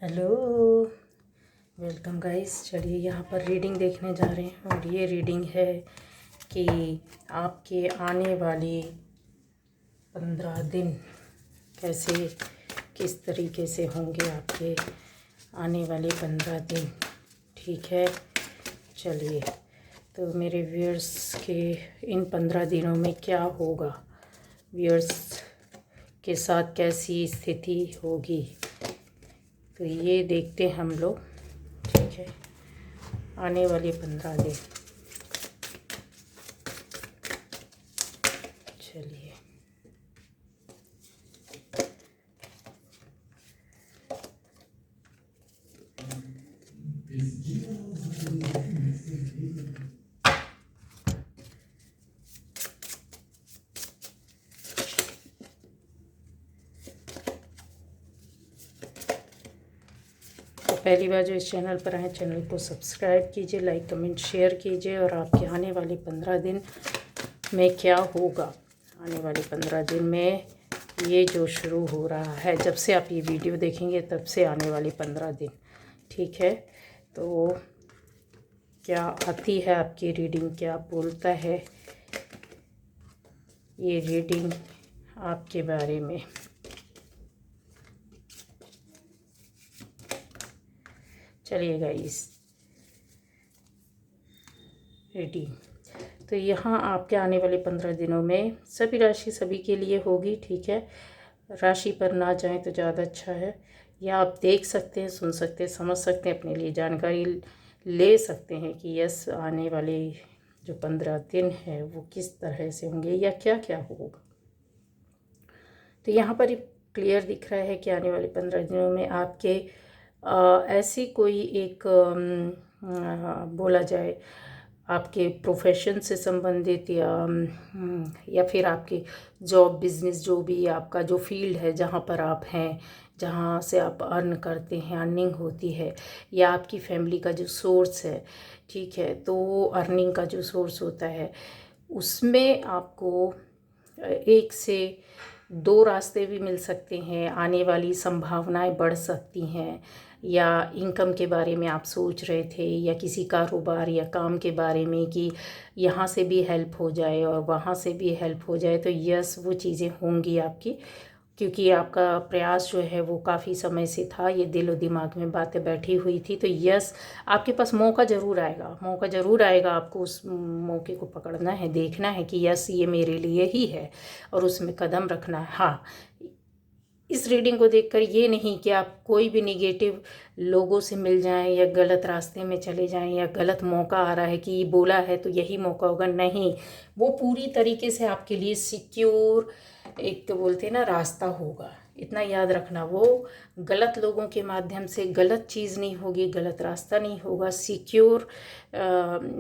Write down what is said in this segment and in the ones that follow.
Hello, welcome guys. चलिए यहाँ पर रीडिंग देखने जा रहे हैं और ये रीडिंग है कि आपके आने वाले 15 दिन कैसे किस तरीके से होंगे आपके आने वाले 15 दिन। ठीक है, चलिए तो मेरे व्यूअर्स के इन 15 दिनों में क्या होगा, व्यूअर्स के साथ कैसी स्थिति होगी, तो ये देखते हैं हम लोग। ठीक है, आने वाले 15 दिन। चलिए पहली बार जो इस चैनल पर आए, चैनल को सब्सक्राइब कीजिए, लाइक कमेंट शेयर कीजिए। और आपके आने वाले 15 दिन में क्या होगा, आने वाले 15 दिन में ये जो शुरू हो रहा है, जब से आप ये वीडियो देखेंगे तब से आने वाले 15 दिन। ठीक है, तो क्या आती है आपकी रीडिंग, क्या बोलता है ये रीडिंग आपके बारे में। चलिए गाइस, रीडिंग तो यहाँ आपके आने वाले 15 दिनों में सभी राशि सभी के लिए होगी। ठीक है, राशि पर ना जाएं तो ज़्यादा अच्छा है। या आप देख सकते हैं, सुन सकते हैं, समझ सकते हैं, अपने लिए जानकारी ले सकते हैं कि यस आने वाले जो 15 दिन है वो किस तरह से होंगे या क्या क्या होगा। तो यहाँ पर क्लियर दिख रहा है कि आने वाले 15 दिनों में आपके ऐसी कोई एक बोला जाए आपके प्रोफेशन से संबंधित या फिर आपकी जॉब बिजनेस, जो भी आपका जो फील्ड है जहाँ पर आप हैं, जहाँ से आप अर्न करते हैं, अर्निंग होती है, या आपकी फैमिली का जो सोर्स है। ठीक है, तो अर्निंग का जो सोर्स होता है उसमें आपको एक से दो रास्ते भी मिल सकते हैं, आने वाली संभावनाएं बढ़ सकती हैं। या इनकम के बारे में आप सोच रहे थे, या किसी कारोबार या काम के बारे में कि यहाँ से भी हेल्प हो जाए और वहाँ से भी हेल्प हो जाए, तो यस वो चीज़ें होंगी आपकी, क्योंकि आपका प्रयास जो है वो काफ़ी समय से था, ये दिल और दिमाग में बातें बैठी हुई थी। तो यस आपके पास मौका ज़रूर आएगा, मौका ज़रूर आएगा। आपको उस मौके को पकड़ना है, देखना है कि यस ये मेरे लिए ही है और उसमें कदम रखना है। हाँ, इस रीडिंग को देखकर ये नहीं कि आप कोई भी निगेटिव लोगों से मिल जाएं या गलत रास्ते में चले जाएं या गलत मौका आ रहा है कि ये बोला है तो यही मौका होगा, नहीं। वो पूरी तरीके से आपके लिए सिक्योर एक बोलते हैं ना रास्ता होगा। इतना याद रखना, वो गलत लोगों के माध्यम से गलत चीज़ नहीं होगी, गलत रास्ता नहीं होगा। सिक्योर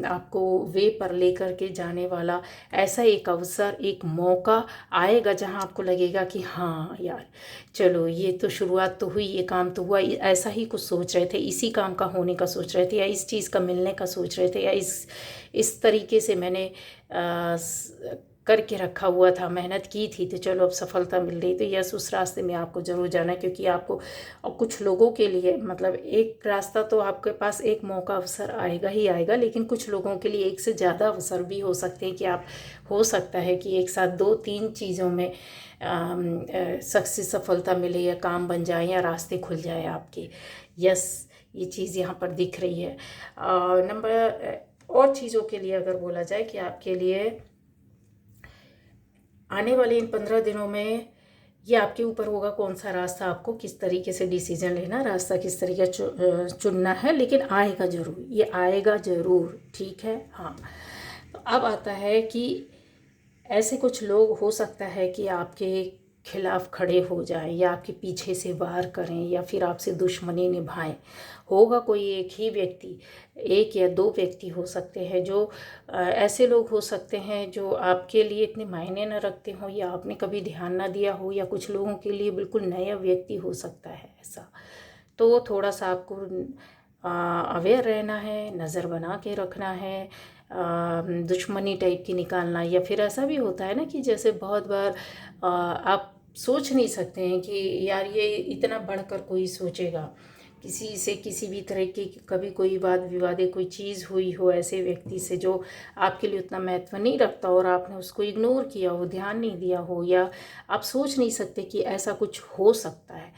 आपको वे पर लेकर के जाने वाला ऐसा एक अवसर, एक मौका आएगा जहां आपको लगेगा कि हाँ यार चलो ये तो शुरुआत तो हुई, ये काम तो हुआ, ऐसा ही कुछ सोच रहे थे, इसी काम का होने का सोच रहे थे, या इस चीज़ का मिलने का सोच रहे थे, या इस तरीके से मैंने करके रखा हुआ था, मेहनत की थी, तो चलो अब सफलता मिल रही। तो यस उस रास्ते में आपको ज़रूर जाना है, क्योंकि आपको और कुछ लोगों के लिए मतलब एक रास्ता तो आपके पास एक मौका अवसर आएगा ही आएगा, लेकिन कुछ लोगों के लिए एक से ज़्यादा अवसर भी हो सकते हैं कि आप हो सकता है कि एक साथ 2-3 चीज़ों में सक्सेस सफलता मिले, या काम बन जाए, या रास्ते खुल जाए आपके। यस ये चीज़ यहाँ पर दिख रही है। नंबर और चीज़ों के लिए अगर बोला जाए कि आपके लिए आने वाले इन 15 दिनों में ये आपके ऊपर होगा कौन सा रास्ता, आपको किस तरीके से डिसीजन लेना, रास्ता किस तरीके चुनना है, लेकिन आएगा ज़रूर, ये आएगा ज़रूर। ठीक है, हाँ। अब आता है कि ऐसे कुछ लोग हो सकता है कि आपके खिलाफ खड़े हो जाएं, या आपके पीछे से वार करें, या फिर आपसे दुश्मनी निभाएं। होगा कोई एक ही व्यक्ति, एक या दो व्यक्ति हो सकते हैं जो ऐसे लोग हो सकते हैं जो आपके लिए इतने मायने न रखते हों, या आपने कभी ध्यान ना दिया हो, या कुछ लोगों के लिए बिल्कुल नया व्यक्ति हो सकता है ऐसा। तो थोड़ा सा आपको अवेयर रहना है, नज़र बना के रखना है। दुश्मनी टाइप की निकालना, या फिर ऐसा भी होता है ना कि जैसे बहुत बार आप सोच नहीं सकते हैं कि यार ये इतना बढ़कर कोई सोचेगा, किसी से किसी भी तरह की कभी कोई वाद विवाद कोई चीज़ हुई हो ऐसे व्यक्ति से जो आपके लिए उतना महत्व नहीं रखता और आपने उसको इग्नोर किया हो, ध्यान नहीं दिया हो, या आप सोच नहीं सकते कि ऐसा कुछ हो सकता है,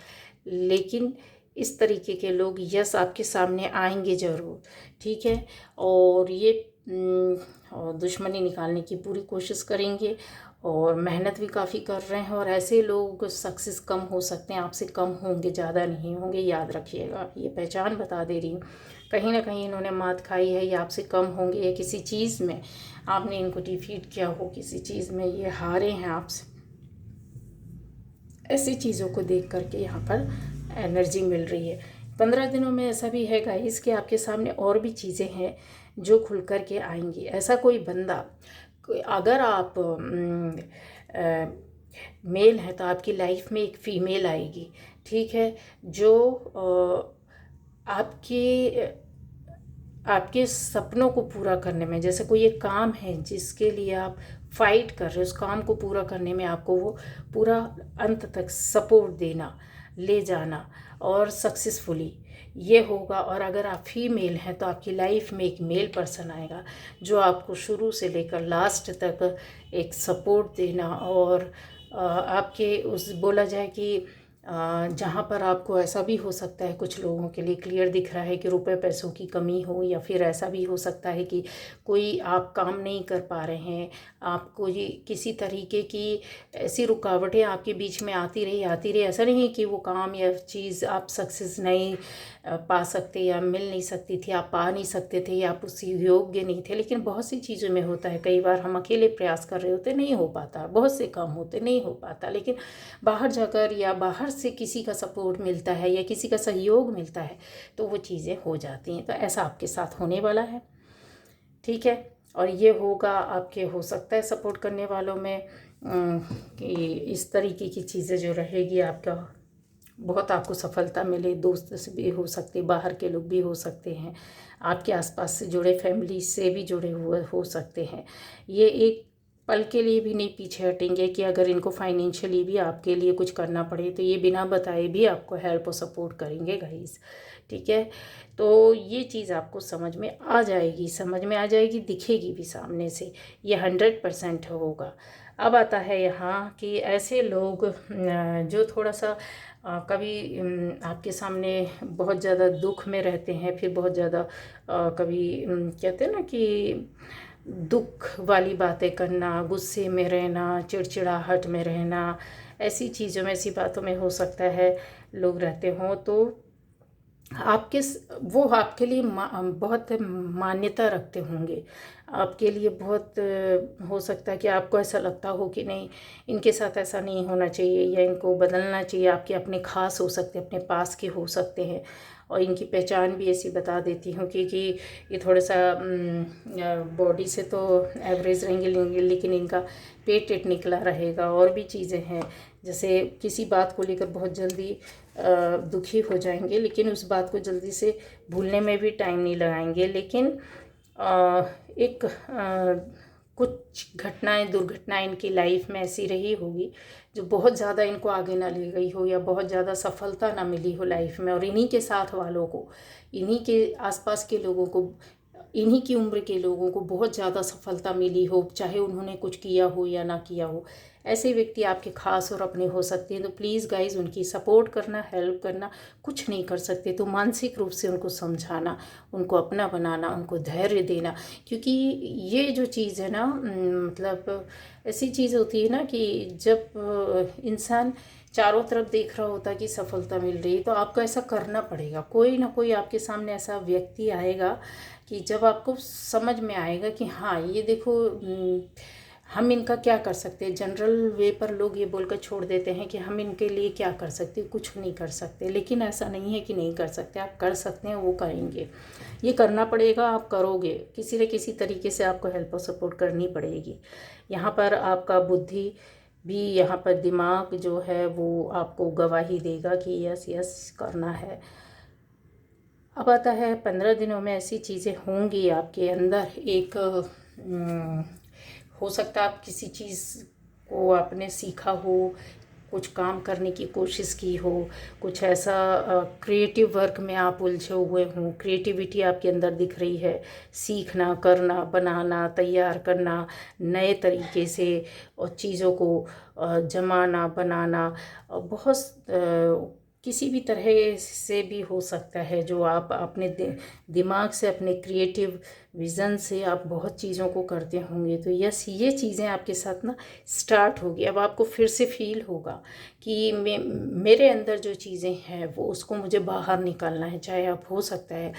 लेकिन इस तरीके के लोग यस आपके सामने आएंगे ज़रूर, ठीक है। और ये और दुश्मनी निकालने की पूरी कोशिश करेंगे और मेहनत भी काफ़ी कर रहे हैं। और ऐसे लोग सक्सेस कम हो सकते हैं, आपसे कम होंगे, ज़्यादा नहीं होंगे, याद रखिएगा। ये पहचान बता दे रही हूँ, कहीं ना कहीं इन्होंने मात खाई है, या आपसे कम होंगे, या किसी चीज़ में आपने इनको डिफीट किया हो, किसी चीज़ में ये हारे हैं आपसे। ऐसी चीज़ों को देख करके यहाँ पर एनर्जी मिल रही है। 15 दिनों में ऐसा भी है गाइस कि आपके सामने और भी चीज़ें हैं जो खुल कर के आएंगी। ऐसा कोई बंदा, अगर आप मेल हैं तो आपकी लाइफ में एक फ़ीमेल आएगी, ठीक है, जो आपके सपनों को पूरा करने में, जैसे कोई एक काम है जिसके लिए आप फाइट कर रहे हो, उस काम को पूरा करने में आपको वो पूरा अंत तक सपोर्ट देना, ले जाना और सक्सेसफुली ये होगा। और अगर आप फीमेल हैं तो आपकी लाइफ में एक मेल पर्सन आएगा जो आपको शुरू से लेकर लास्ट तक एक सपोर्ट देना और आपके उस बोला जाए कि जहाँ पर आपको ऐसा भी हो सकता है, कुछ लोगों के लिए क्लियर दिख रहा है कि रुपए पैसों की कमी हो, या फिर ऐसा भी हो सकता है कि कोई आप काम नहीं कर पा रहे हैं, आपको ये किसी तरीके की ऐसी रुकावटें आपके बीच में आती रही। ऐसा नहीं है कि वो काम या चीज़ आप सक्सेस नहीं पा सकते या मिल नहीं सकती थी, आप पा नहीं सकते थे, या आप उस योग्य नहीं थे, लेकिन बहुत सी चीज़ों में होता है। कई बार हम अकेले प्रयास कर रहे होते, नहीं हो पाता, बहुत से काम होते नहीं हो पाता, लेकिन बाहर जाकर या बाहर से किसी का सपोर्ट मिलता है या किसी का सहयोग मिलता है तो वो चीज़ें हो जाती हैं। तो ऐसा आपके साथ होने वाला है, ठीक है। और ये होगा आपके, हो सकता है सपोर्ट करने वालों में कि इस तरीके की चीज़ें जो रहेगी, आपका बहुत आपको सफलता मिले। दोस्त से भी हो सकते, बाहर के लोग भी हो सकते हैं, आपके आसपास से जुड़े, फैमिली से भी जुड़े हुए हो सकते हैं। ये एक पल के लिए भी नहीं पीछे हटेंगे कि अगर इनको फाइनेंशियली भी आपके लिए कुछ करना पड़े तो ये बिना बताए भी आपको हेल्प और सपोर्ट करेंगे गाइस, ठीक है। तो ये चीज़ आपको समझ में आ जाएगी, दिखेगी भी सामने से, ये 100% होगा। अब आता है यहाँ कि ऐसे लोग जो थोड़ा सा कभी आपके सामने बहुत ज़्यादा दुख में रहते हैं, फिर बहुत ज़्यादा कभी कहते हैं ना कि दुख वाली बातें करना, गुस्से में रहना, चिड़चिड़ाहट में रहना, ऐसी चीज़ों में, ऐसी बातों में हो सकता है लोग रहते हों। तो वो आपके लिए बहुत मान्यता रखते होंगे, आपके लिए बहुत हो सकता है कि आपको ऐसा लगता हो कि नहीं, इनके साथ ऐसा नहीं होना चाहिए या इनको बदलना चाहिए। आपके अपने खास हो सकते हैं, अपने पास के हो सकते हैं। और इनकी पहचान भी ऐसी बता देती हूँ कि ये थोड़ा सा बॉडी से तो एवरेज रहेंगे, लेकिन इनका पेट टेट निकला रहेगा। और भी चीज़ें हैं, जैसे किसी बात को लेकर बहुत जल्दी दुखी हो जाएंगे, लेकिन उस बात को जल्दी से भूलने में भी टाइम नहीं लगाएंगे। लेकिन एक कुछ घटनाएं, दुर्घटनाएं इनकी लाइफ में ऐसी रही होगी जो बहुत ज़्यादा इनको आगे ना ले गई हो, या बहुत ज़्यादा सफलता ना मिली हो लाइफ में। और इन्हीं के साथ वालों को, इन्हीं के आसपास के लोगों को, इन्हीं की उम्र के लोगों को बहुत ज़्यादा सफलता मिली हो, चाहे उन्होंने कुछ किया हो या ना किया हो। ऐसे व्यक्ति आपके खास और अपने हो सकते हैं। तो प्लीज़ गाइज, उनकी सपोर्ट करना, हेल्प करना, कुछ नहीं कर सकते तो मानसिक रूप से उनको समझाना, उनको अपना बनाना, उनको धैर्य देना। क्योंकि ये जो चीज़ है ना, मतलब ऐसी चीज़ होती है ना कि जब इंसान चारों तरफ देख रहा होता है कि सफलता मिल रही है, तो आपको ऐसा करना पड़ेगा। कोई ना कोई आपके सामने ऐसा व्यक्ति आएगा कि जब आपको समझ में आएगा कि हाँ, ये देखो हम इनका क्या कर सकते हैं। जनरल वे पर लोग ये बोलकर छोड़ देते हैं कि हम इनके लिए क्या कर सकते, कुछ नहीं कर सकते। लेकिन ऐसा नहीं है कि नहीं कर सकते, आप कर सकते हैं, वो करेंगे। ये करना पड़ेगा, आप करोगे, किसी न किसी तरीके से आपको हेल्प और सपोर्ट करनी पड़ेगी। यहाँ पर आपका बुद्धि भी, यहाँ पर दिमाग जो है वो आपको गवाही देगा कि यस यस करना है। अब आता है 15 दिनों में ऐसी चीज़ें होंगी आपके अंदर। एक हो सकता है आप किसी चीज़ को आपने सीखा हो, कुछ काम करने की कोशिश की हो, कुछ ऐसा क्रिएटिव वर्क में आप उलझे हुए हों, क्रिएटिविटी आपके अंदर दिख रही है, सीखना, करना, बनाना, तैयार करना, नए तरीके से और चीज़ों को जमाना, बनाना, बहुत किसी भी तरह से भी हो सकता है। जो आप अपने दिमाग से, अपने क्रिएटिव विज़न से आप बहुत चीज़ों को करते होंगे, तो यस, ये चीज़ें आपके साथ ना स्टार्ट होगी। अब आपको फिर से फील होगा कि मेरे अंदर जो चीज़ें हैं वो उसको मुझे बाहर निकालना है। चाहे आप, हो सकता है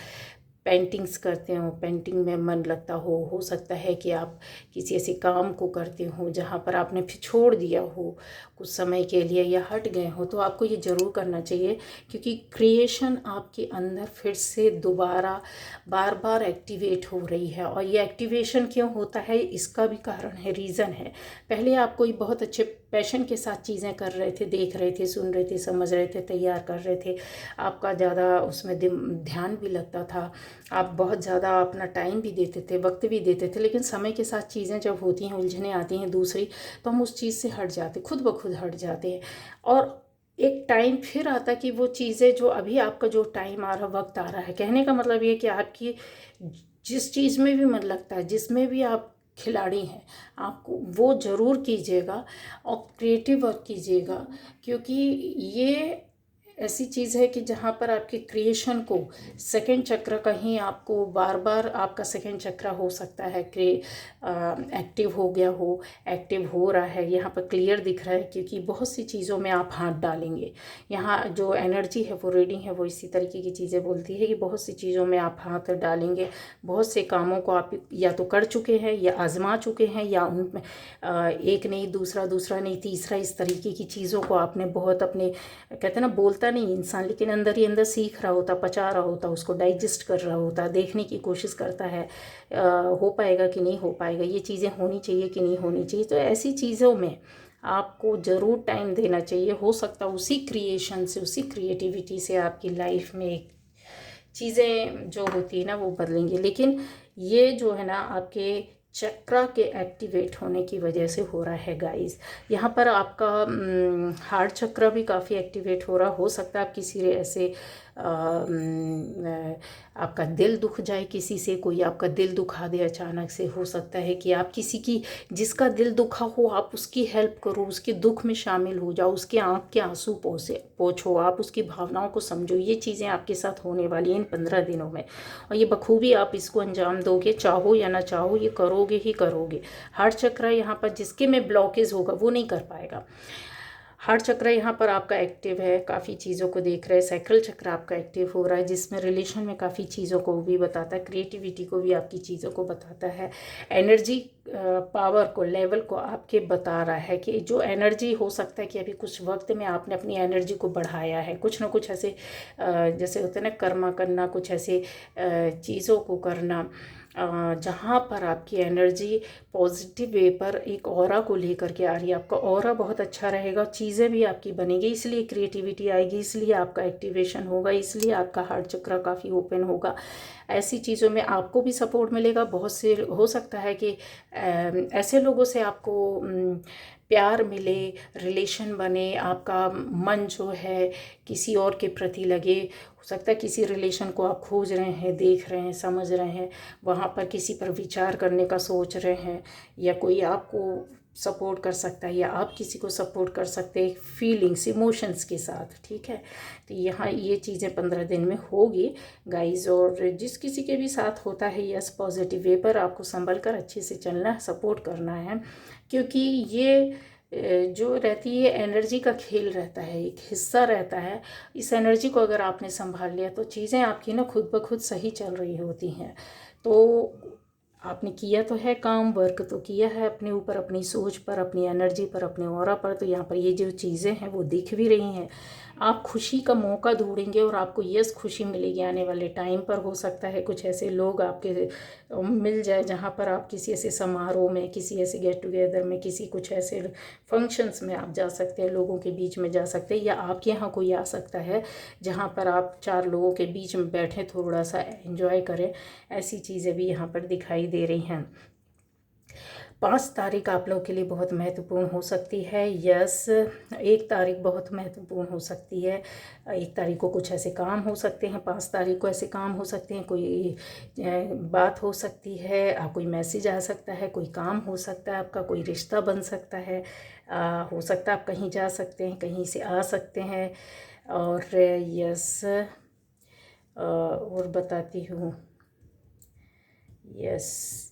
पेंटिंग्स करते हो, पेंटिंग में मन लगता हो सकता है कि आप किसी ऐसे काम को करते हो जहाँ पर आपने फिर छोड़ दिया हो कुछ समय के लिए या हट गए हो, तो आपको ये ज़रूर करना चाहिए, क्योंकि क्रिएशन आपके अंदर फिर से दोबारा बार बार एक्टिवेट हो रही है। और ये एक्टिवेशन क्यों होता है, इसका भी कारण है, रीज़न है। पहले आप कोई बहुत अच्छे पैशन के साथ चीज़ें कर रहे थे, देख रहे थे, सुन रहे थे, समझ रहे थे, तैयार कर रहे थे, आपका ज़्यादा उसमें ध्यान भी लगता था, आप बहुत ज़्यादा अपना टाइम भी देते थे, वक्त भी देते थे। लेकिन समय के साथ चीज़ें जब होती हैं, उलझने आती हैं दूसरी, तो हम उस चीज़ से हट जाते, खुद ब खुद हट जाते हैं। और एक टाइम फिर आता कि वो चीज़ें जो अभी आपका जो टाइम आ रहा, वक्त आ रहा है, कहने का मतलब ये कि आपकी जिस चीज़ में भी मन लगता है, जिसमें भी आप खिलाड़ी हैं, आपको वो ज़रूर कीजिएगा और क्रिएटिव वर्क कीजिएगा, क्योंकि ये ऐसी चीज़ है कि जहाँ पर आपके क्रिएशन को सेकंड चक्र कहीं आपको बार बार आपका सेकंड चक्र हो सकता है कि एक्टिव हो गया हो, एक्टिव हो रहा है, यहाँ पर क्लियर दिख रहा है, क्योंकि बहुत सी चीज़ों में आप हाथ डालेंगे। यहाँ जो एनर्जी है, वो रीडिंग है, वो इसी तरीके की चीज़ें बोलती है कि बहुत सी चीज़ों में आप हाथ डालेंगे, बहुत से कामों को आप या तो कर चुके हैं या आजमा चुके हैं, या उनमें एक नहीं, दूसरा, दूसरा नहीं, तीसरा, इस तरीके की चीज़ों को आपने बहुत अपने, कहते हैं ना, बोलता नहीं इंसान, लेकिन अंदर ही अंदर सीख रहा होता, पचा रहा होता, उसको डाइजेस्ट कर रहा होता, देखने की कोशिश करता है हो पाएगा कि नहीं हो पाएगा, ये चीज़ें होनी चाहिए कि नहीं होनी चाहिए। तो ऐसी चीज़ों में आपको ज़रूर टाइम देना चाहिए। हो सकता है उसी क्रिएशन से, उसी क्रिएटिविटी से आपकी लाइफ में एक चीज़ें जो होती है ना, वो बदलेंगी। लेकिन ये जो है ना, आपके चक्रा के एक्टिवेट होने की वजह से हो रहा है गाइस। यहाँ पर आपका हार्ट चक्र भी काफ़ी एक्टिवेट हो सकता है। आप किसी ऐसे आपका दिल दुख जाए, किसी से कोई आपका दिल दुखा दे अचानक से, हो सकता है कि आप किसी की, जिसका दिल दुखा हो, आप उसकी हेल्प करो, उसके दुख में शामिल हो जाओ, उसके आँख के आंसू पोंछो, आप उसकी भावनाओं को समझो। ये चीज़ें आपके साथ होने वाली हैं इन 15 दिनों में, और ये बखूबी आप इसको अंजाम दोगे, चाहो या ना चाहो, ये करोगे ही करोगे। हार्ट चक्र यहाँ पर जिसके में ब्लॉकेज होगा वो नहीं कर पाएगा। हार्ट चक्र यहाँ पर आपका एक्टिव है, काफ़ी चीज़ों को देख रहे हैं। सैक्रल चक्र आपका एक्टिव हो रहा है, जिसमें रिलेशन में काफ़ी चीज़ों को भी बताता है, क्रिएटिविटी को भी, आपकी चीज़ों को बताता है, एनर्जी पावर को, लेवल को आपके बता रहा है कि जो एनर्जी, हो सकता है कि अभी कुछ वक्त में आपने अपनी एनर्जी को बढ़ाया है, कुछ ना कुछ ऐसे जैसे होते हैं ना, कर्मा करना, कुछ ऐसे चीज़ों को करना जहाँ पर आपकी एनर्जी पॉजिटिव वे पर एक ऑरा को लेकर के आ रही है। आपका ऑरा बहुत अच्छा रहेगा, चीज़ें भी आपकी बनेगी, इसलिए क्रिएटिविटी आएगी, इसलिए आपका एक्टिवेशन होगा, इसलिए आपका हार्ट चक्र काफ़ी ओपन होगा। ऐसी चीज़ों में आपको भी सपोर्ट मिलेगा। बहुत से हो सकता है कि ऐसे लोगों से आपको प्यार मिले, रिलेशन बने, आपका मन जो है किसी और के प्रति लगे। हो सकता है किसी रिलेशन को आप खोज रहे हैं, देख रहे हैं, समझ रहे हैं, वहाँ पर किसी पर विचार करने का सोच रहे हैं, या कोई आपको सपोर्ट कर सकता है, या आप किसी को सपोर्ट कर सकते हैं फीलिंग्स, इमोशंस के साथ, ठीक है। तो यहाँ ये चीज़ें 15 दिन में होगी गाइज। और जिस किसी के भी साथ होता है, यस, पॉजिटिव वे पर आपको संभल कर अच्छे से चलना है, सपोर्ट करना है, क्योंकि ये जो रहती है एनर्जी का खेल रहता है, एक हिस्सा रहता है। इस एनर्जी को अगर आपने संभाल लिया तो चीज़ें आपकी ना खुद ब खुद सही चल रही होती हैं। तो आपने किया तो है काम, वर्क तो किया है अपने ऊपर, अपनी सोच पर, अपनी एनर्जी पर, अपने ऑरा पर। तो यहाँ पर ये जो चीज़ें हैं वो दिख भी रही हैं। आप खुशी का मौका ढूंढेंगे और आपको यस खुशी मिलेगी आने वाले टाइम पर। हो सकता है कुछ ऐसे लोग आपके मिल जाए जहाँ पर आप किसी ऐसे समारोह में, किसी ऐसे गेट टुगेदर में, किसी कुछ ऐसे फंक्शंस में आप जा सकते हैं, लोगों के बीच में जा सकते हैं, या आपके यहाँ कोई आ सकता है जहाँ पर आप 4 लोगों के बीच में बैठें, थोड़ा सा एंजॉय करें। ऐसी चीज़ें भी यहाँ पर दिखाई दे रही हैं। 5 तारीख आप लोगों के लिए बहुत महत्वपूर्ण हो सकती है। यस, 1 तारीख बहुत महत्वपूर्ण हो सकती है। 1 तारीख को कुछ ऐसे काम हो सकते हैं, 5 तारीख को ऐसे काम हो सकते हैं, कोई बात हो सकती है, कोई मैसेज आ सकता है, कोई काम हो सकता है, आपका कोई रिश्ता बन सकता है, हो सकता है आप कहीं जा सकते हैं, कहीं से आ सकते हैं। और यस, और बताती हूँ, यस,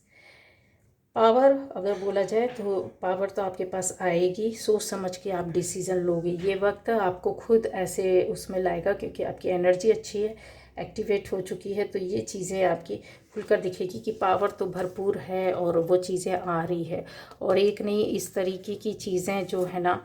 पावर अगर बोला जाए तो पावर तो आपके पास आएगी, सोच समझ के आप डिसीज़न लोगे। ये वक्त आपको खुद ऐसे उसमें लाएगा क्योंकि आपकी एनर्जी अच्छी है, एक्टिवेट हो चुकी है, तो ये चीज़ें आपकी खुलकर दिखेगी कि पावर तो भरपूर है और वो चीज़ें आ रही है। और एक नहीं, इस तरीके की चीज़ें जो है ना,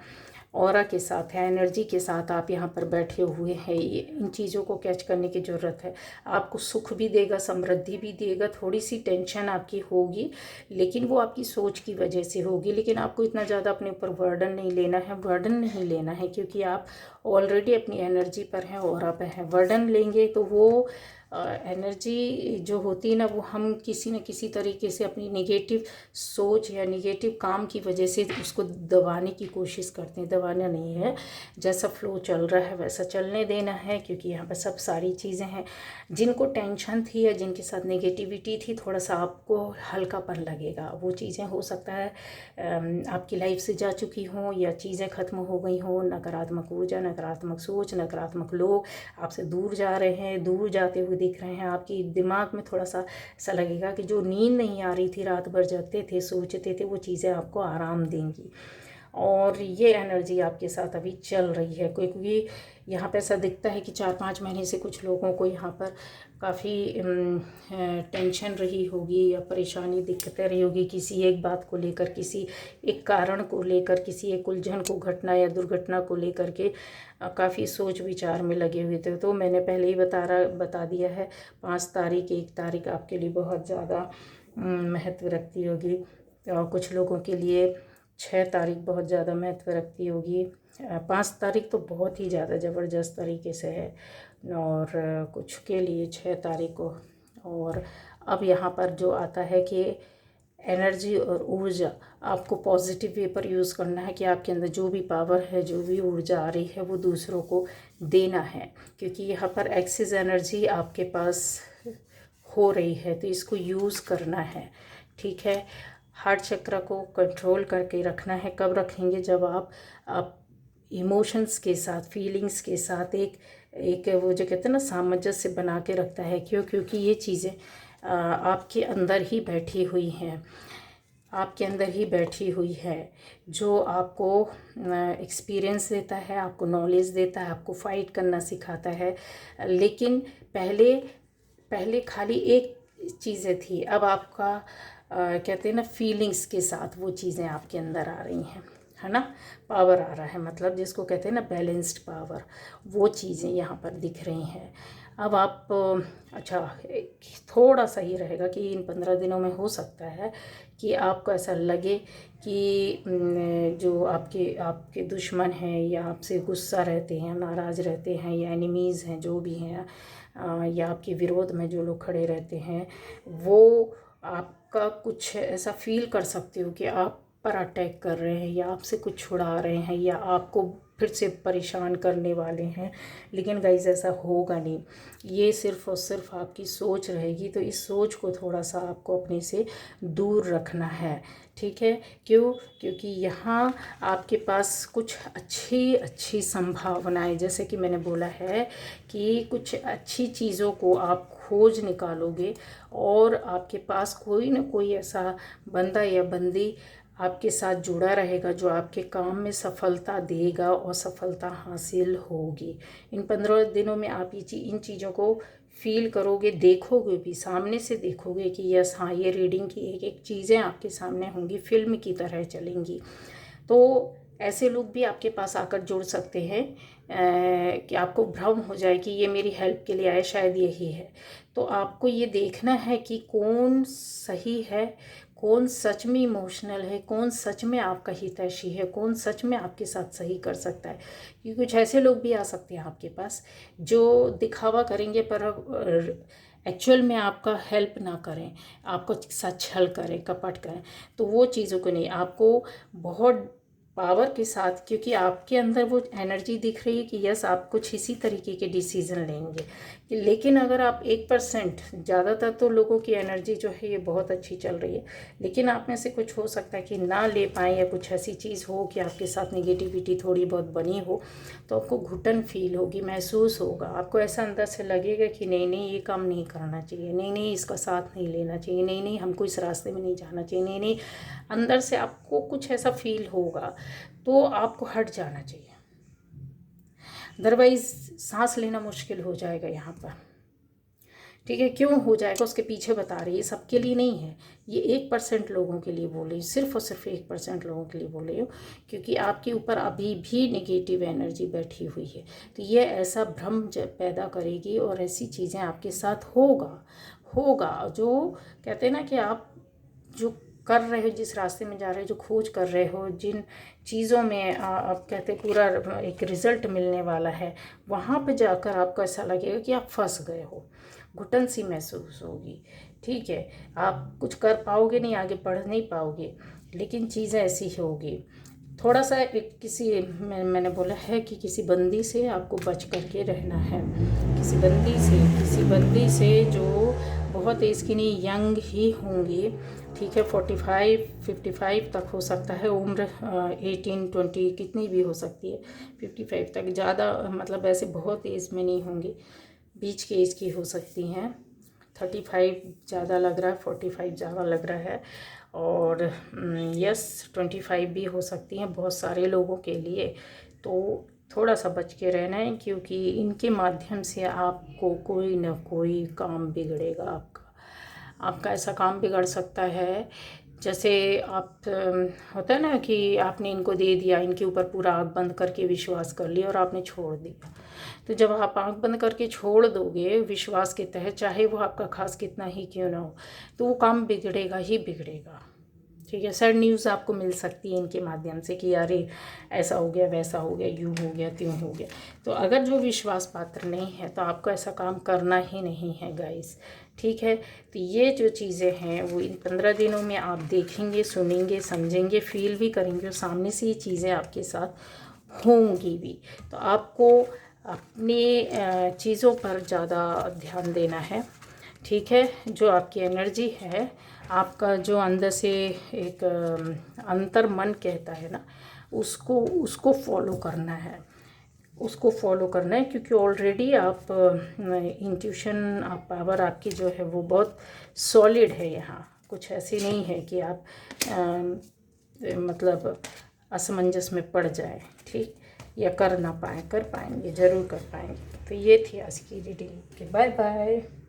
ऑरा के साथ है, एनर्जी के साथ आप यहाँ पर बैठे हुए हैं, ये इन चीज़ों को कैच करने की ज़रूरत है। आपको सुख भी देगा, समृद्धि भी देगा, थोड़ी सी टेंशन आपकी होगी, लेकिन वो आपकी सोच की वजह से होगी। लेकिन आपको इतना ज़्यादा अपने ऊपर बर्डन नहीं लेना है, बर्डन नहीं लेना है, क्योंकि आप ऑलरेडी अपनी एनर्जी पर हैं, ऑरा पर हैं। बर्डन लेंगे तो वो एनर्जी जो होती है ना, वो हम किसी न किसी तरीके से अपनी नेगेटिव सोच या नेगेटिव काम की वजह से उसको दबाने की कोशिश करते हैं। दबाना नहीं है, जैसा फ्लो चल रहा है वैसा चलने देना है, क्योंकि यहाँ पर सब सारी चीज़ें हैं। जिनको टेंशन थी या जिनके साथ नेगेटिविटी थी, थोड़ा सा आपको हल्कापन लगेगा। वो चीज़ें हो सकता है आपकी लाइफ से जा चुकी हों या चीज़ें ख़त्म हो गई हों। नकारात्मक ऊर्जा, नकारात्मक सोच, नकारात्मक लोग आपसे दूर जा रहे हैं, दूर जाते हुए दिख रहे हैं। आपकी दिमाग में थोड़ा सा ऐसा लगेगा कि जो नींद नहीं आ रही थी, रात भर जगते थे, सोचते थे, वो चीज़ें आपको आराम देंगी। और ये एनर्जी आपके साथ अभी चल रही है, क्योंकि यहाँ पे ऐसा दिखता है कि 4-5 महीने से कुछ लोगों को यहाँ पर काफ़ी टेंशन रही होगी या परेशानी, दिक्कतें रही होगी किसी एक बात को लेकर, किसी एक कारण को लेकर, किसी एक उलझन को, घटना या दुर्घटना को लेकर के काफ़ी सोच विचार में लगे हुए थे। तो मैंने पहले ही बता दिया है, 5 तारीख, 1 तारीख आपके लिए बहुत ज़्यादा महत्व रखती होगी। और कुछ लोगों के लिए 6 तारीख बहुत ज़्यादा महत्व रखती होगी। 5 तारीख तो बहुत ही ज़्यादा ज़बरदस्त तरीके से है, और कुछ के लिए 6 तारीख को। और अब यहाँ पर जो आता है कि एनर्जी और ऊर्जा आपको पॉजिटिव वे पर यूज़ करना है, कि आपके अंदर जो भी पावर है, जो भी ऊर्जा आ रही है, वो दूसरों को देना है, क्योंकि यहाँ पर एक्सेस एनर्जी आपके पास हो रही है, तो इसको यूज़ करना है। ठीक है, हार्ट चक्र को कंट्रोल करके रखना है। कब रखेंगे? जब आप इमोशंस के साथ, फीलिंग्स के साथ एक वो जो कहते हैं ना, सामंजस्य बना के रखता है। क्योंकि ये चीज़ें आपके अंदर ही बैठी हुई हैं, आपके अंदर ही बैठी हुई है, जो आपको एक्सपीरियंस देता है, आपको नॉलेज देता है, आपको फाइट करना सिखाता है। लेकिन पहले खाली एक चीज़ें थी, अब आपका कहते हैं ना, फीलिंग्स के साथ वो चीज़ें आपके अंदर आ रही हैं, है ना। पावर आ रहा है, मतलब जिसको कहते हैं ना बैलेंस्ड पावर, वो चीज़ें यहाँ पर दिख रही हैं। अब आप अच्छा, थोड़ा सा ही रहेगा कि इन 15 दिनों में हो सकता है कि आपको ऐसा लगे कि जो आपके दुश्मन हैं, या आपसे गुस्सा रहते हैं, नाराज़ रहते हैं, या एनिमीज़ हैं, जो भी हैं, या आपके विरोध में जो लोग खड़े रहते हैं, वो आपका कुछ ऐसा फील कर सकते हो कि आप पर अटैक कर रहे हैं, या आपसे कुछ छुड़ा रहे हैं, या आपको फिर से परेशान करने वाले हैं। लेकिन गाइस, ऐसा होगा नहीं, ये सिर्फ़ और सिर्फ आपकी सोच रहेगी। तो इस सोच को थोड़ा सा आपको अपने से दूर रखना है, ठीक है। क्योंकि यहाँ आपके पास कुछ अच्छी संभावनाएं, जैसे कि मैंने बोला है कि कुछ अच्छी चीज़ों को आप खोज निकालोगे, और आपके पास कोई ना कोई ऐसा बंदा या बंदी आपके साथ जुड़ा रहेगा जो आपके काम में सफलता देगा और सफलता हासिल होगी। इन 15 दिनों में आप इन चीज़ों को फील करोगे, देखोगे भी, सामने से देखोगे कि यस हाँ, ये रीडिंग की एक एक चीज़ें आपके सामने होंगी, फिल्म की तरह चलेंगी। तो ऐसे लोग भी आपके पास आकर जुड़ सकते हैं कि आपको भ्रम हो जाए कि ये मेरी हेल्प के लिए आए, शायद यही है। तो आपको ये देखना है कि कौन सही है, कौन सच में इमोशनल है, कौन सच में आपका हितैषी है, कौन सच में आपके साथ सही कर सकता है। क्योंकि कुछ ऐसे लोग भी आ सकते हैं आपके पास जो दिखावा करेंगे, पर एक्चुअल में आपका हेल्प ना करें, आपको साथ छल करें, कपट करें, तो वो चीज़ों को नहीं, आपको बहुत पावर के साथ, क्योंकि आपके अंदर वो एनर्जी दिख रही है कि यस आप कुछ इसी तरीके के डिसीज़न लेंगे। लेकिन अगर आप 1%, ज़्यादातर तो लोगों की एनर्जी जो है ये बहुत अच्छी चल रही है, लेकिन आप में से कुछ हो सकता है कि ना ले पाएँ, या कुछ ऐसी चीज़ हो कि आपके साथ नेगेटिविटी थोड़ी बहुत बनी हो, तो आपको घुटन फील होगी, महसूस होगा, आपको ऐसा अंदर से लगेगा कि नहीं नहीं ये काम नहीं करना चाहिए, नहीं नहीं इसका साथ नहीं लेना चाहिए, नहीं नहीं हमको इस रास्ते में नहीं जाना चाहिए, नहीं नहीं, अंदर से आपको कुछ ऐसा फील होगा, तो आपको हट जाना चाहिए। अदरवाइज़ सांस लेना मुश्किल हो जाएगा यहाँ पर। ठीक है, क्यों हो जाएगा उसके पीछे बता रही है, सबके लिए नहीं है ये, 1% लोगों के लिए बोल रही हूँ, सिर्फ और सिर्फ 1% लोगों के लिए बोल रही हूँ, क्योंकि आपके ऊपर अभी भी नेगेटिव एनर्जी बैठी हुई है। तो ये ऐसा भ्रम पैदा करेगी और ऐसी चीज़ें आपके साथ होगा जो कहते हैं ना कि आप जो कर रहे हो, जिस रास्ते में जा रहे हो, जो खोज कर रहे हो, जिन चीज़ों में आप कहते पूरा एक रिज़ल्ट मिलने वाला है, वहाँ पे जाकर आपको ऐसा लगेगा कि आप फंस गए हो, घुटन सी महसूस होगी। ठीक है, आप कुछ कर पाओगे नहीं, आगे बढ़ नहीं पाओगे, लेकिन चीज़ें ऐसी ही होगी। थोड़ा सा एक मैंने बोला है कि किसी बंदी से आपको बच करके रहना है, किसी बंदी से जो बहुत एज की नहीं, यंग ही होंगी। ठीक है, 45-55 तक हो सकता है उम्र, 18-20 कितनी भी हो सकती है, 55 तक, ज़्यादा मतलब ऐसे बहुत एज में नहीं होंगी, बीच के एज की हो सकती हैं। 35 ज़्यादा लग रहा है, 45 ज़्यादा लग रहा है, और यस 25 भी हो सकती हैं बहुत सारे लोगों के लिए। तो थोड़ा सा बच के रहना है, क्योंकि इनके माध्यम से आपको कोई ना कोई काम बिगड़ेगा। आपका ऐसा काम बिगड़ सकता है, जैसे आप होता है ना कि आपने इनको दे दिया, इनके ऊपर पूरा आँख बंद करके विश्वास कर लिया और आपने छोड़ दिया। तो जब आप आँख बंद करके छोड़ दोगे विश्वास के तहत, चाहे वो आपका खास कितना ही क्यों ना हो, तो वो काम बिगड़ेगा ही बिगड़ेगा। ठीक है, सैड न्यूज़ आपको मिल सकती है इनके माध्यम से कि अरे ऐसा हो गया, वैसा हो गया, यूँ हो गया, त्यों हो गया। तो अगर जो विश्वास पात्र नहीं है तो आपको ऐसा काम करना ही नहीं है गाइस। ठीक है, तो ये जो चीज़ें हैं वो इन 15 दिनों में आप देखेंगे, सुनेंगे, समझेंगे, फील भी करेंगे, और सामने से ये चीज़ें आपके साथ होंगी भी। तो आपको अपनी चीज़ों पर ज़्यादा ध्यान देना है। ठीक है, जो आपकी एनर्जी है, आपका जो अंदर से एक अंतर मन कहता है ना, उसको फॉलो करना है, क्योंकि ऑलरेडी आप इंट्यूशन, आप पावर आपकी जो है वो बहुत सॉलिड है। यहाँ कुछ ऐसी नहीं है कि आप मतलब असमंजस में पड़ जाए, ठीक, या कर ना पाए, कर पाएंगे, ज़रूर कर पाएंगे। तो ये थी आज की रीडिंग। Bye bye.